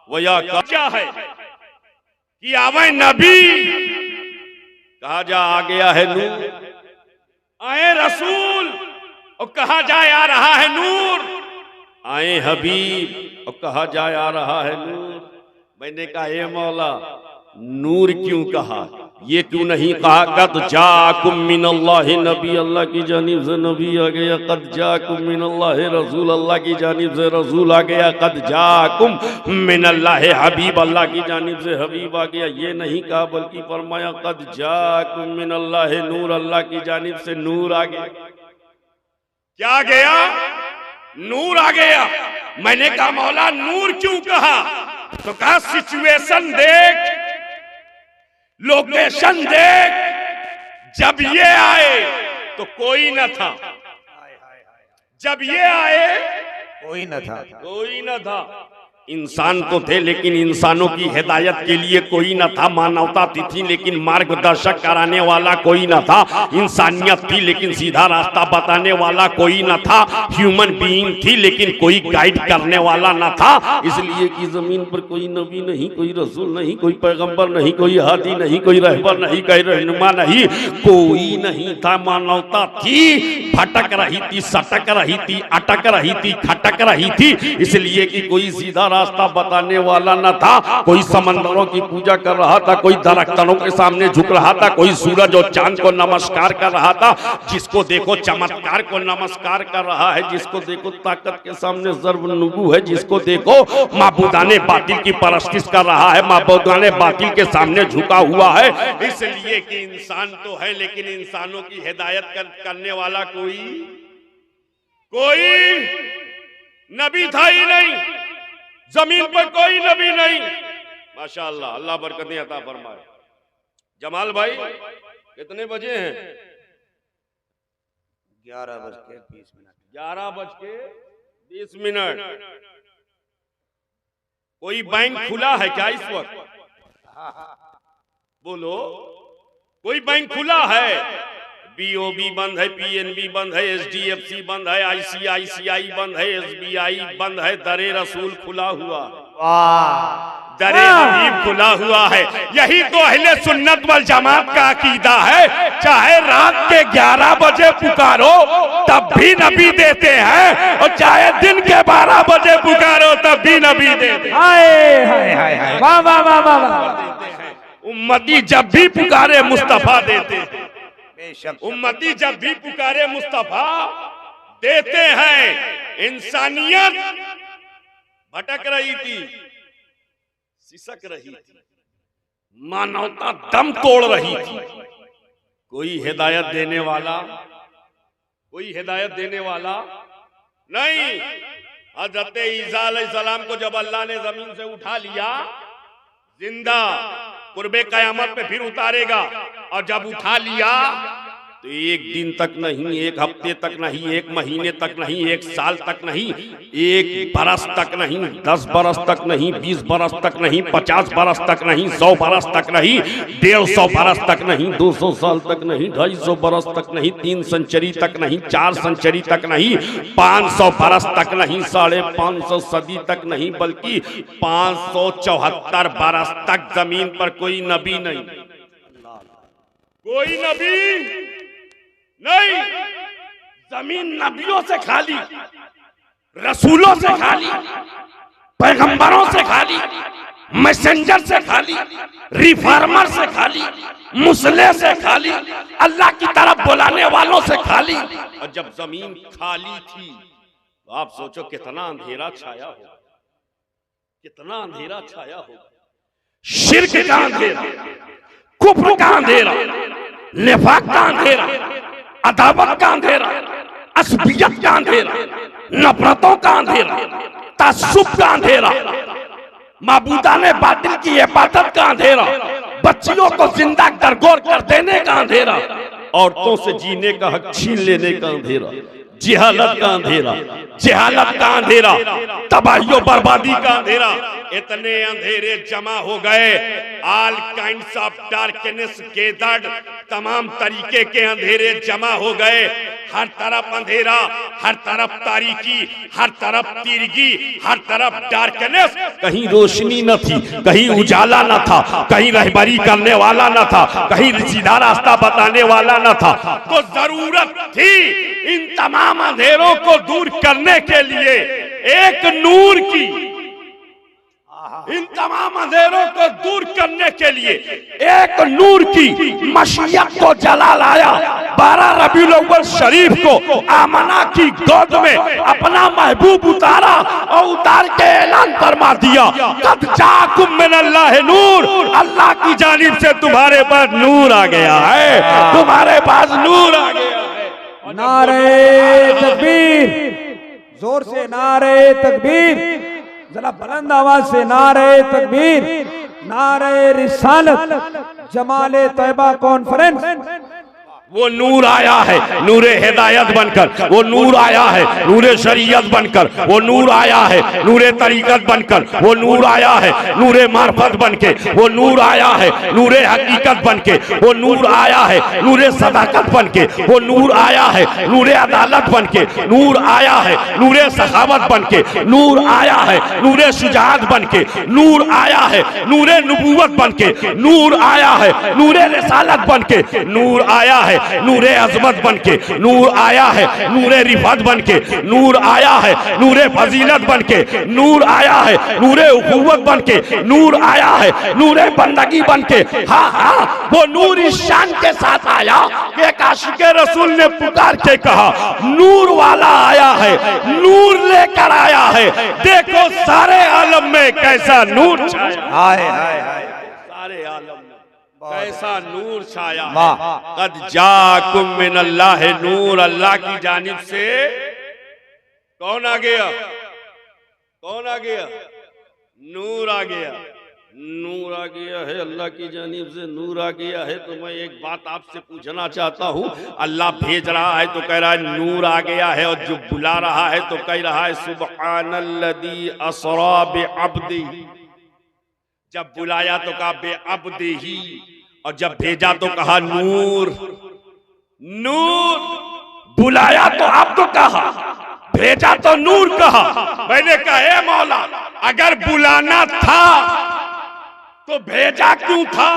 वया क्या है कि आवे नबी, कहा जा आ गया है नूर, आए रसूल और कहा जाए आ रहा है नूर, आए हबीब और कहा जाए आ रहा है नूर। मैंने कहा ए मौला नूर क्यों कहा, ये क्यों नहीं कहा कद जाकुम मिनल्लाहि नबी, अल्लाह की जानिब से नबी आ गया, कद जाकुम मिनल्लाहि रसूल, अल्लाह की जानिब से रसूल आ गया, कद जाकुम मिनल्लाहि हबीब, अल्लाह की जानिब से हबीब आ गया। ये नहीं कहा बल्कि फरमाया कद जाकुम मिनल्लाहि नूर, अल्लाह की जानिब से नूर आ गया। क्या आ गया? नूर आ गया। मैंने कहा मौला नूर क्यों कहा, तो कहा सिचुएशन देख, लोकेशन देख, जब ये आए तो कोई न था, जब ये आए कोई न था, कोई न था। इंसान तो थे लेकिन इंसानों की हिदायत के लिए कोई न था, मानवता थी लेकिन मार्गदर्शक कराने वाला कोई न था, इंसानियत थी लेकिन सीधा रास्ता बताने वाला कोई न था, ह्यूमन बीइंग थी लेकिन कोई गाइड करने वाला न था। इसलिए कि जमीन पर कोई नबी नहीं, कोई रसूल नहीं, कोई पैगंबर नहीं, कोई हादी नहीं, कोई रहबर नहीं, कोई रहनुमा नहीं, कोई नहीं था। मानवता थी, भटक रही थी, सटक रही थी, अटक रही थी, खटक रही थी। इसलिए कि कोई सीधा रास्ता बताने वाला न था। कोई समंदरों की पूजा कर रहा था, कोई दरख्तों के सामने झुक रहा था, कोई सूरज और चांद को नमस्कार कर रहा था, जिसको देखो चमत्कार को नमस्कार कर रहा है, जिसको देखो ताकत के सामने ज़र्ब नुबू है, जिसको देखो माबूदाने बातिल की परस्तिश कर रहा है, माबूदाने बातिल के सामने झुका हुआ है। इसलिए कि इंसान तो है लेकिन इंसानों की हिदायत करने वाला कोई नबी था ही नहीं, जमीन पर कोई नबी नहीं। माशाअल्लाह, अल्लाह बरकतें अता फरमाए। जमाल भाई कितने बजे हैं? 11:20। 11:20। कोई बैंक खुला है क्या इस वक्त? बोलो, कोई बैंक खुला है? बीओबी बंद है, पीएनबी बंद है, एचडीएफसी बंद है, आईसीआईसीआई बंद है, एसबीआई बंद है, दरे रसूल खुला हुआ, दरे हबीब खुला हुआ है। यही तो अहले सुन्नत वल जमात का अकीदा है। चाहे रात के 11 बजे पुकारो तब भी नबी देते हैं, और चाहे दिन के 12 बजे पुकारो तब भी नबी देते हैं। वाह वाह वाह वाह। उम्मती जब भी पुकारे मुस्तफा देते हैं, उम्मती जब भी पुकारे मुस्तफा देते हैं। इंसानियत भटक रही थी, सिसक रही थी, मानवता दम तोड़ रही थी। कोई हिदायत देने वाला, कोई हिदायत देने वाला नहीं। हजरत ईसा अलैहिस्सलाम को जब अल्लाह ने जमीन से उठा लिया, जिंदा कुर्बे कयामत पे फिर उतारेगा, और जब उठा लिया तो एक दिन तक नहीं, एक हफ्ते तक नहीं, एक महीने तक नहीं, एक साल तक नहीं, एक बरस तक नहीं, 10 बरस तक नहीं, 20 बरस तक नहीं, 50 बरस तक नहीं, 100 बरस तक नहीं, 150 बरस तक नहीं, 200 साल तक नहीं, 250 बरस तक नहीं, 3 सेंचुरी तक नहीं, 4 सेंचुरी तक नहीं, 500 बरस तक नहीं, 550 सदी तक नहीं, बल्कि 574 बरस तक जमीन पर कोई नबी नहीं, कोई नबी नहीं। जमीन नबियों से खाली, रसूलों से खाली, पैगंबरों से खाली, मैसेंजर से खाली, रिफॉर्मर से खाली, मुसले से खाली, अल्लाह की तरफ बुलाने वालों से खाली। और जब जमीन खाली थी तो आप सोचो कितना अंधेरा छाया होगा, कितना अंधेरा छाया होगा। शिर्क का अंधेरा, कुफ्र का अंधेरा, निफाक का अंधेरा, अदावत का अंधेरा, असबियत का अंधेरा, नफरतों का अंधेरा, तासुब का अंधेरा, माबूदाने बातिल की इबादत का अंधेरा, बच्चियों को जिंदा गरगोर कर देने का अंधेरा, औरतों से जीने का हक छीन लेने का अंधेरा, जिहालत का अंधेरा, जहालत का अंधेरा, तबाही और बर्बादी का अंधेरा। इतने अंधेरे जमा हो गए, all kinds of darkness gathered, तमाम तरीके के अंधेरे जमा हो गए। हर तरफ अंधेरा, हर तरफ तारीकी, हर तरफ तिरगी, हर तरफ डार्कनेस। कहीं रोशनी न थी, कहीं उजाला न था, कहीं रहबरी करने वाला न था, कहीं सीधा रास्ता बताने वाला न था। तो जरूरत थी इन तमाम अंधेरों को दूर करने के लिए एक नूर की। इन तमाम अंधेरों को दूर करने के लिए एक नूर की मशीयत को जला लाया। 12 रबीउल अव्वल शरीफ को आमना की गोद में अपना महबूब उतारा और उतार के ऐलान फरमा दिया, कद जाकुम मिनल्लाहि नूर, अल्लाह की जानिब से तुम्हारे पास नूर आ गया है, तुम्हारे पास नूर आ गया है। नारे तकबीर, जोर से नारे तकबीर, जरा बुलंद आवाज से नारे तकबीर, नारे रिसालत, जमाले तैयबा कॉन्फ्रेंस। वो नूर आया है नूरे हिदायत बनकर, वो नूर आया है नूरे शरीयत बनकर, वो नूर आया है नूरे तरीकत बनकर, वो नूर आया है नूरे मार्फत बनके, वो नूर आया है नूरे हकीकत बनके, वो नूर आया है नूरे सदाकत बनके, वो नूर आया है नूरे अदालत बनके, नूर आया है नूरे सखावत बनके, नूर आया है नूरे शुजाअत बनके, नूर आया है नूरे नबूवत बनके, नूर आया है नूरे रिसालत बनके, नूर आया है नूरे अजमत बनके, नूर आया है नूरे रिफत बनके, नूर आया है नूरे फजीलत बनके, नूर आया है नूरे उखुवत बनके, नूर आया है नूरे बंदगी बनके। हाँ हाँ, वो नूर इस शान के साथ आया कि एक आशिके रसूल ने पुकार के कहा, नूर वाला आया है, नूर लेकर आया है, देखो सारे आलम में कैसा नूर छाया। हाय हाय हाय, सारे आलम में कैसा नूर छाया है। कद जाकुम मिनल्लाहि नूर, अल्लाह की जानिब से कौन आ गया, कौन आ गया, नूर आ गया, नूर आ गया है, अल्लाह की जानिब से नूर आ गया है। तो मैं एक बात आपसे पूछना चाहता हूँ, अल्लाह भेज रहा है तो कह रहा है नूर आ गया है, और जो बुला रहा है तो कह रहा है सुब्हानल्लज़ी असरा बिअब्दिही। जब बुलाया तो कहा बेअब्दिही, और जब भेजा तो कहा नूर। नूर बुलाया तो अब्द कहा, भेजा तो नूर कहा। मैंने कहा हे मौला, अगर बुलाना था तो भेजा क्यों था,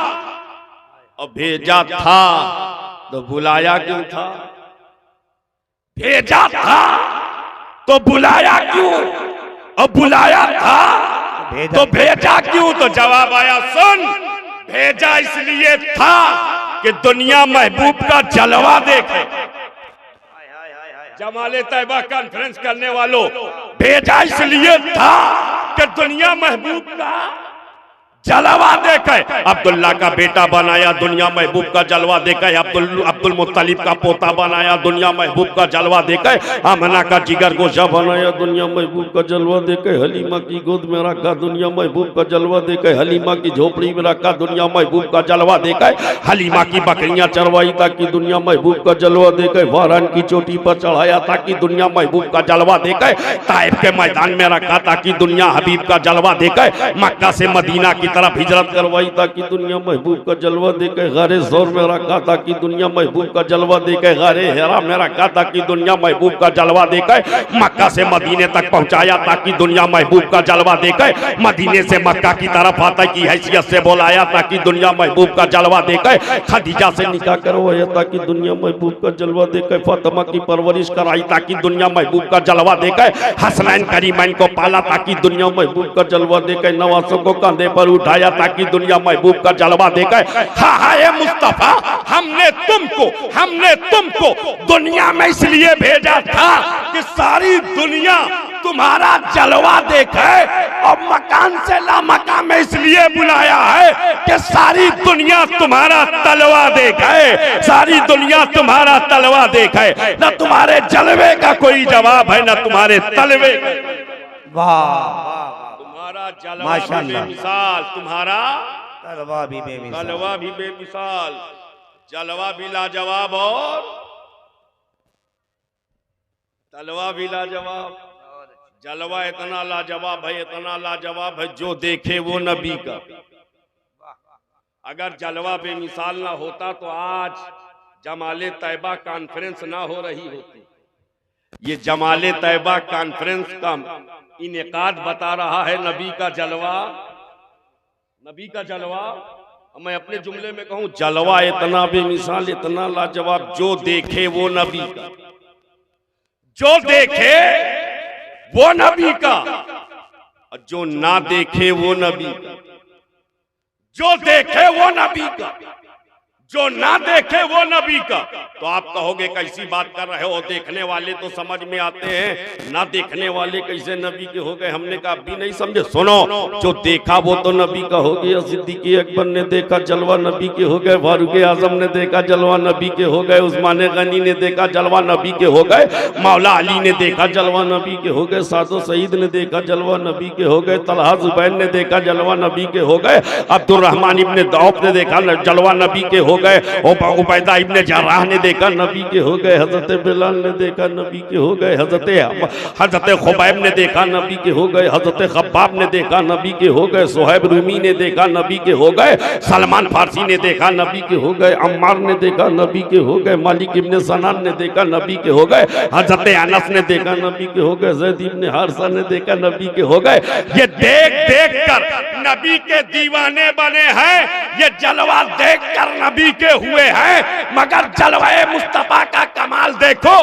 और भेजा था तो बुलाया क्यों था, भेजा था तो बुलाया क्यों, और बुलाया था तो भेजा क्यों। तो जवाब आया, सुन, भेजा इसलिए था कि दुनिया महबूब का जलवा देखे। जमाले तैयबा कॉन्फ्रेंस करने वालों, भेजा इसलिए था कि दुनिया महबूब का जलवा देखे। अब्दुल्ला का बेटा बनाया, दुनिया महबूब का जलवा देखे। अब्दुल मुत्तलिब का पोता बनाया, दुनिया महबूब का जलवा देखे। आमना का जिगर गोशा बनाया, दुनिया महबूब का जलवा देखे। हलीमा की गोद में रखा, दुनिया महबूब का जलवा देखे। हलीमा की झोपड़ी में रखा, दुनिया महबूब का जलवा देखे। हलीमा की बकरियां चरवाई ताकि दुनिया महबूब का जलवा देखे। वारान की चोटी पर चढ़ाया ताकि दुनिया महबूब का जलवा देखे। ताइफ के मैदान में रखा ताकि दुनिया हबीब का जलवा देखे। मक्का से मदीना की तरफ हिजरत करवाई ताकि दुनिया महबूब का जलवा देके। गारे ज़ोर में रखा ताकि दुनिया महबूब का जलवा देके। गारे हेरा में रखा ताकि दुनिया महबूब का जलवा देके। मक्का से मदीने तक पहुंचाया ताकि दुनिया महबूब का जलवा देके। मदीने से मक्का की तरफ आता की हैसियत से बोलाया ताकि दुनिया महबूब का जलवा देके। खदीजा से निकाह करवाया ताकि दुनिया महबूब का जलवा देके। फातिमा की परवरिश कराई ताकि दुनिया महबूब का जलवा देके। हसनैन करीमैन को पाला ताकि दुनिया महबूब का जलवा देके। नवासों को कंधे पर उठाया ताकि दुनिया महबूब का जलवा देकर। हाँ हाँ ये मुस्तफा, हमने तुमको दुनिया में इसलिए भेजा था कि सारी दुनिया तुम्हारा जलवा देखे, और मकान से ला मकान में इसलिए बुलाया है कि सारी दुनिया तुम्हारा तलवा देखे, सारी दुनिया तुम्हारा तलवा देखे। न तुम्हारे जलवे का कोई जवाब है, न तुम्हारे तलवे। वाह, तुम्हारा जलवा भी बेमिसाल, तुम्हारा तलवा भी बेमिसाल, तलवा भी बेमिसाल, जलवा भी लाजवाब और तलवा भी लाजवाब। जलवा इतना लाजवाब है, इतना लाजवाब है, जो देखे वो नबी का। अगर जलवा बेमिसाल ना होता तो आज जमाले तैयबा कॉन्फ्रेंस ना हो रही होती। ये जमाले तैयबा कॉन्फ्रेंस का इनेकाद बता रहा है नबी का जलवा, नबी का जलवा। मैं अपने जुमले में कहूं, जलवा इतना बेमिसाल, इतना लाजवाब, जो देखे वो नबी का, जो देखे वो नबी का, और जो ना देखे वो नबी का। जो देखे वो नबी का, जो ना देखे वो नबी का। तो आप कहोगे कैसी बात कर रहे हो, देखने वाले तो समझ में आते हैं, ना देखने वाले कैसे नबी के हो गए। हमने कहा अभी नहीं समझे, सुनो, जो देखा वो तो नबी का हो गया। सिद्दीक़ अकबर ने देखा जलवा, नबी के हो गए। फारूक आजम ने देखा जलवा, नबी के हो गए। उस्मान गनी ने देखा जलवा, नबी के हो गए। मौला अली ने देखा जलवा, नबी के हो गए। सादो सईद ने देखा जलवा, नबी के हो गए। तलहा जुबैर ने देखा जलवा, नबी के हो गए। अब्दुर्रहमान इब्ने दौफ ने देखा जलवा, नबी के हो गए। उबैदा इब्ने जर्राह ने देखा, नबी के हो गए। हजरत बिलाल ने देखा, नबी के हो गए। हजरत खुबैब ने देखा, नबी के हो गए। हजरत खब्बाब ने देखा, नबी के हो गए। सुहैब रूमी ने देखा, नबी के हो गए। सलमान फारसी ने देखा, नबी के हो गए। अम्मार ने देखा, नबी के हो गए। मालिक इब्ने सनान ने देखा, नबी के हो गए। हजरत अनस ने देखा, नबी के हो गए। ज़ैद इब्ने हारिसा ने देखा, नबी के हो गए। ये देख देख कर नबी के दीवाने बने हैं, ये जलवा देख कर नबी के हुए हैं। मगर जलवाए मुस्तफा का कमाल देखो,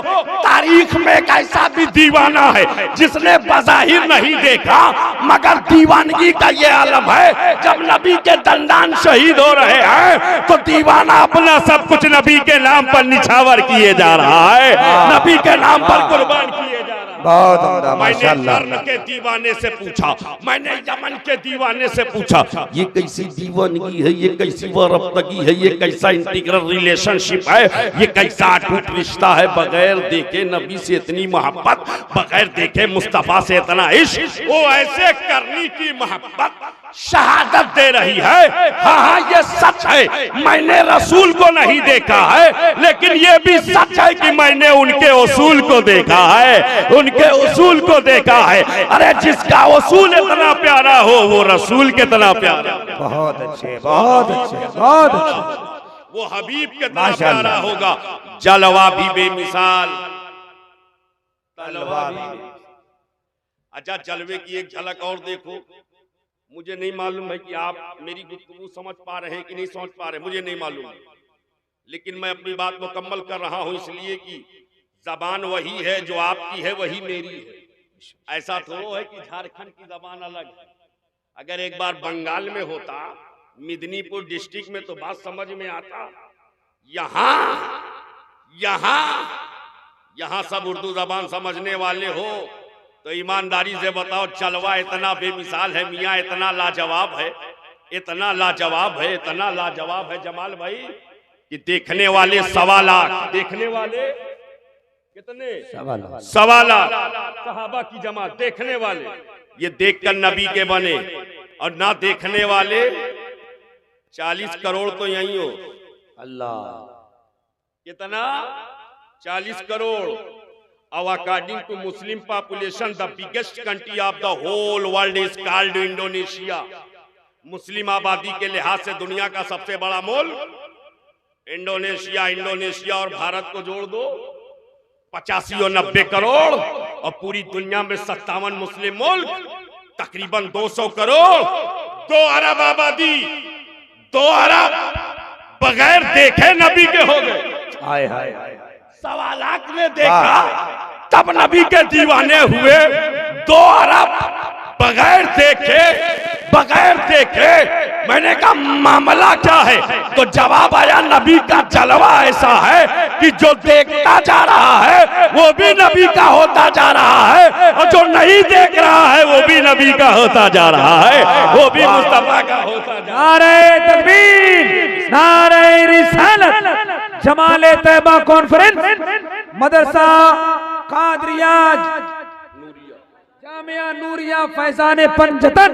तारीख में एक ऐसा भी दीवाना है जिसने बज़ाहिर नहीं देखा, मगर दीवानगी का ये आलम है। जब नबी के दंदान शहीद हो रहे हैं तो दीवाना अपना सब कुछ नबी के नाम पर निछावर किए जा रहा है, नबी के नाम पर कुर्बान किए जा रहा है। बहुत उम्दा, माशाअल्लाह। मैंने के दीवाने से पूछा, मैंने यमन के दीवाने से पूछा, ये कैसी दीवानगी है, ये कैसी वारफ्तगी है, ये कैसा इंटीग्रल रिलेशनशिप है, ये कैसा अटूट रिश्ता है। बगैर देखे नबी से इतनी मोहब्बत, बगैर देखे मुस्तफा से इतना इश्क, वो ऐसे करनी की मोहब्बत शहादत दे रही है। हाँ हाँ, ये सच है, मैंने रसूल को नहीं देखा है, लेकिन ये भी सच है कि मैंने उनके उसूल को देखा है, उनके उसूल को देखा है। अरे जिसका उसूल इतना प्यारा हो, वो रसूल कितना प्यारा। बहुत अच्छे, बहुत अच्छे, बहुत अच्छे। वो हबीब कितना प्यारा होगा। जलवा भी बेमिसाल, तलवा भी। अच्छा, जलवे की एक झलक और देखो। मुझे नहीं मालूम है कि आप मेरी गुफ्तगू समझ पा रहे हैं कि नहीं समझ पा रहे, मुझे नहीं मालूम, लेकिन मैं अपनी बात मुकम्मल कर रहा हूं, इसलिए कि जबान वही है जो आपकी है, वही मेरी है। ऐसा तो है कि झारखंड की जबान अलग है। अगर एक बार बंगाल में होता, मिदनीपुर डिस्ट्रिक्ट में, तो बात समझ में आता। यहाँ सब उर्दू जबान समझने वाले हो, तो ईमानदारी से बताओ, जलवा इतना बेमिसाल है मियाँ, इतना लाजवाब है, इतना लाजवाब है, इतना लाजवाब है जमाल भाई, कि देखने वाले 1.25 लाख, देखने वाले कितने? 1.25 लाख सहाबा की जमात देखने वाले, ये देखकर नबी के बने। और ना देखने वाले 40 करोड़ तो यही हो। अल्लाह, कितना? 40 crore. Now, according to Muslim population, the biggest country of the whole world is called Indonesia. मुस्लिम आबादी के लिहाज से दुनिया का सबसे बड़ा मुल्क इंडोनेशिया। इंडोनेशिया और भारत को जोड़ दो 85 और 90 करोड़, और पूरी दुनिया में 57 मुस्लिम मुल्क, तकरीबन 200 करोड़, 2 अरब आबादी, 2 अरब बगैर देखे नबी के हो गए। हाय हाय, 1.25 लाख ने देखा, तब नबी के दीवाने हुए। 2 अरब बगैर देखे, मैंने कहा मामला क्या है? तो जवाब आया, नबी का जलवा ऐसा है कि जो देखता जा रहा है वो भी नबी का होता जा रहा है, और जो नहीं देख रहा है वो भी नबी का होता जा रहा है, वो भी मुस्तफा का होता जा रहा है। नारे तकबीर, नारे रिसालत, जमाले तैयबा कॉन्फ्रेंस, मदरसा कादरिया जामिया नूरिया फैजान पंजतन,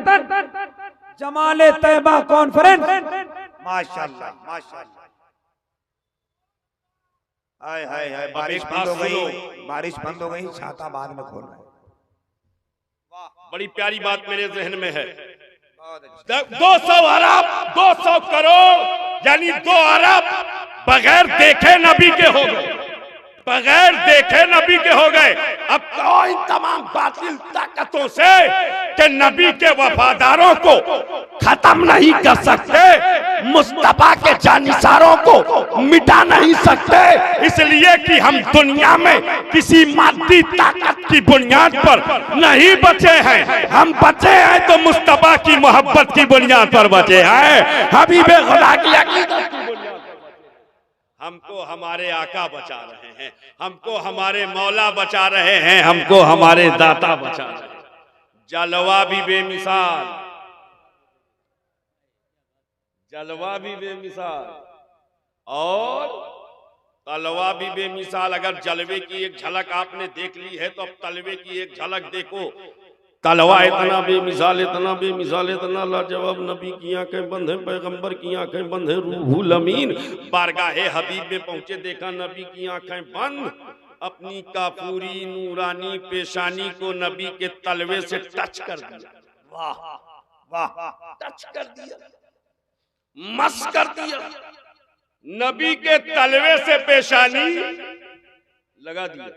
जमाले तैयबा कॉन्फ्रेंस। माशाअल्लाह, माशाअल्लाह। हाय हाय हाय, बारिश बंद हो गई, बारिश बंद हो गई, छाता बाद में खोलना है। बड़ी प्यारी बात मेरे जहन में है। 200 अरब 200 करोड़ यानी 2 अरब बगैर देखे नबी के हो गए, बगैर देखे नबी के हो गए। अब तो इन तमाम बातिल ताकतों से कि नबी के वफादारों को खत्म नहीं कर सकते, मुस्तफा के जानिसारों को मिटा नहीं सकते, इसलिए कि हम दुनिया में किसी मादी ताकत की बुनियाद पर नहीं बचे हैं। हम बचे हैं तो मुस्तफा की मोहब्बत की बुनियाद पर बचे हैं, हबीबे खुदा की अकीदत की बुनियाद। हमको हमारे आका बचा रहे हैं, हमको हमारे मौला बचा रहे हैं, हमको हमारे दाता बचा रहे हैं। जलवा भी बेमिसाल, जलवा भी बेमिसाल और तलवा भी बेमिसाल। अगर जलवे की एक झलक आपने देख ली है तो अब तलवे की एक झलक देखो। तलवा इतना बेमिसाल, इतना बेमिसाल, इतना लाजवाब। नबी की आंखें बंद है, पैगंबर की आंखें बंद है, रूहुल अमीन बारगाहे हबीब में पहुंचे, देखा नबी की आंखें बंद। अपनी काफूरी नूरानी पेशानी को नबी के तलवे से टच कर दिया। वाह वाह, टच कर दिया, मस कर दिया। नबी के तलवे से पेशानी लगा दिया,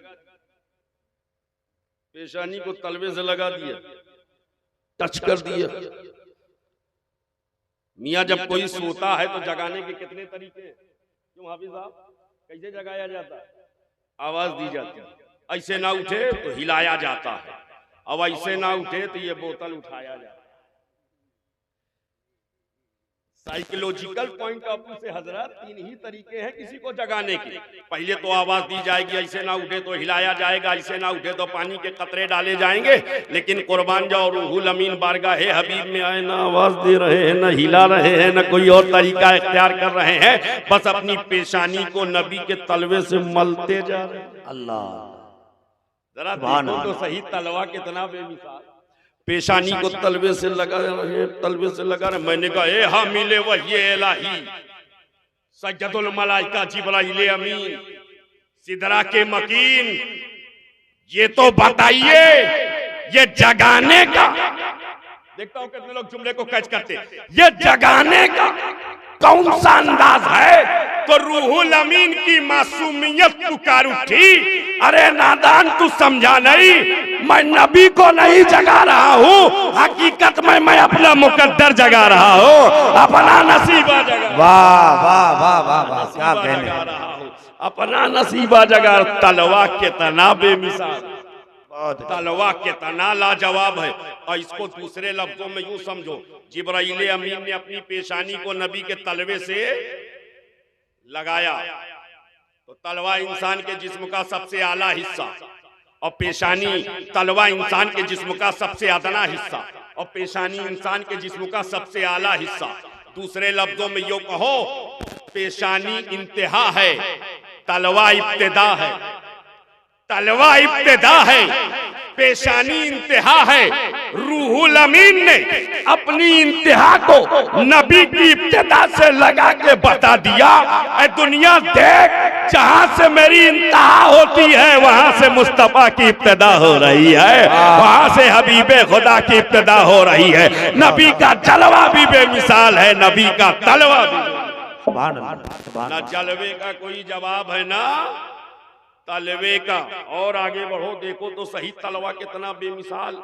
पेशानी को तलवे से लगा दिया, टच कर दिया। मियाँ जब कोई सोता है तो जगाने के कितने तरीके हैं? क्यों हाफिज साहब, कैसे जगाया जाता है? आवाज दी जाती है। ऐसे ना उठे तो हिलाया जाता है, अब ऐसे ना उठे तो ये बोतल उठाया जाता है। साइकोलॉजिकल पॉइंट ऑफ व्यू से हजरत 3 ही तरीके हैं किसी को जगाने के। पहले तो आवाज दी जाएगी, ऐसे ना उठे तो हिलाया जाएगा, ऐसे ना उठे तो पानी के कतरे डाले जाएंगे। लेकिन कुर्बान जाओ रूहुल अमीन बारगाहे हबीब में आए, ना आवाज दे रहे हैं, ना हिला रहे हैं, ना कोई और तरीका इख्तियार कर रहे हैं, बस अपनी पेशानी को नबी के तलवे से मलते जा रहे हैं। अल्लाह, जरा देखो तो सही तलवा कितना बेमिसाल। पेशानी को तलवे से लगा रहे, तलवे से लगा रहे। मैंने कहा ए हामिले वही इलाही सज्जदुल मलाइका जिब्राइल अमीन सिदरा के मकीन, ये तो बताइए ये जगाने का, देखता हूं कितने लोग जुमले को कैच करते, ये जगाने का कौन सा अंदाज है? तो रूहुल अमीन की मासूमियत पुकार उठी, अरे नादान तू समझा नहीं, मैं नबी को नहीं जगा रहा हूँ, हकीकत में मैं अपना मुकद्दर जगा रहा हूँ, अपना नसीबा जगा। वाह वाह वाह वाह वाह, क्या कहने, अपना नसीबा जगा। तलवा के तना बेमिसाल, तलवा के तना लाजवाब है। और इसको दूसरे लफ्जों में यूं समझो, जिब्राइल अमीन ने अपनी पेशानी को नबी के तलवे से लगाया, तो तलवा इंसान के जिस्म का सबसे आला हिस्सा और पेशानी, तलवा इंसान के जिस्म का सबसे अदना हिस्सा और पेशानी इंसान के जिस्म का सबसे आला हिस्सा। दूसरे लफ्जों में यूं कहो, पेशानी इंतहा है, तलवा इब्तिदा है। तलवा इब्तिदा है, पेशानी इंतहा है। रूहुल अमीन ने अपनी इंतहा को नबी की इब्तिदा से लगा के बता दिया, ऐ दुनिया देख, जहां से मेरी इंतहा होती है वहां से मुस्तफा की इब्तिदा हो रही है, वहां से हबीबे खुदा की इब्तिदा हो रही है। नबी का जलवा भी बेमिसाल है, नबी का तलवा भी। ना जलवे का कोई जवाब है ना तलवे का। और आगे बढ़ो, देखो तो सही तलवा कितना बेमिसाल,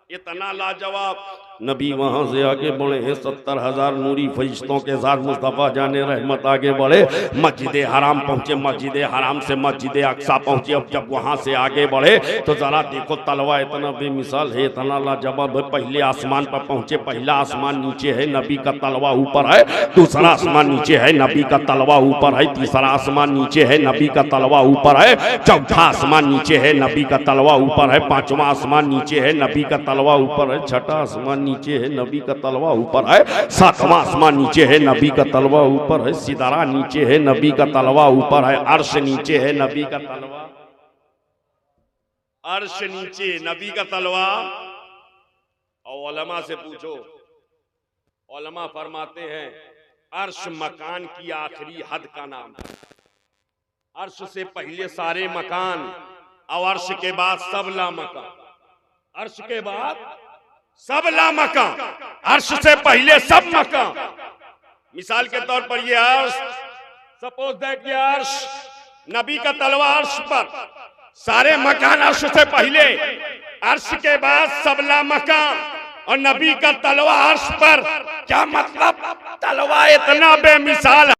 इतना लाजवाब। नबी वहां से आगे बढ़े हैं, 70,000 नूरी फरिश्तों के साथ मुस्तफा जाने रहमत आगे बढ़े, मस्जिद हराम पहुंचे, मस्जिद हराम से मस्जिद अक्सा पहुंचे। अब जब वहां से आगे बढ़े तो जरा देखो तलवा इतना बेमिसाल है, इतना लाजवाब है। पहले आसमान पर पहुंचे, पहला आसमान नीचे है, नबी का तलवा ऊपर है। दूसरा आसमान नीचे है, नबी का तलवा ऊपर है। तीसरा आसमान नीचे है, नबी का तलवा ऊपर है। चौथा आसमान नीचे है, नबी का तलवा ऊपर है। पांचवा आसमान नीचे है, नबी का तलवा ऊपर है। छठा आसमान नीचे है, नबी का तलवा ऊपर है। सातवां आसमान नीचे है, नबी का तलवा ऊपर है। सिदरा नीचे है, नबी का तलवा ऊपर है। अर्श नीचे है, नबी का तलवा, अर्श नीचे, नबी का तलवा। और उलमा से पूछो, उलमा फरमाते हैं अर्श मकान की आखिरी हद का नाम है। अर्श से पहले सारे मकान और अर्श के बाद सब लामकान। अर्श के बाद सब लामकां, अर्श से पहले सब मकान। मिसाल के तौर पर ये अर्श, सपोज दैट ये अर्श नबी का तलवा अर्श पर, सारे मकान अर्श से पहले, अर्श के बाद सब लामकान और नबी का तलवा अर्श पर। क्या मतलब? तलवा इतना बेमिसाल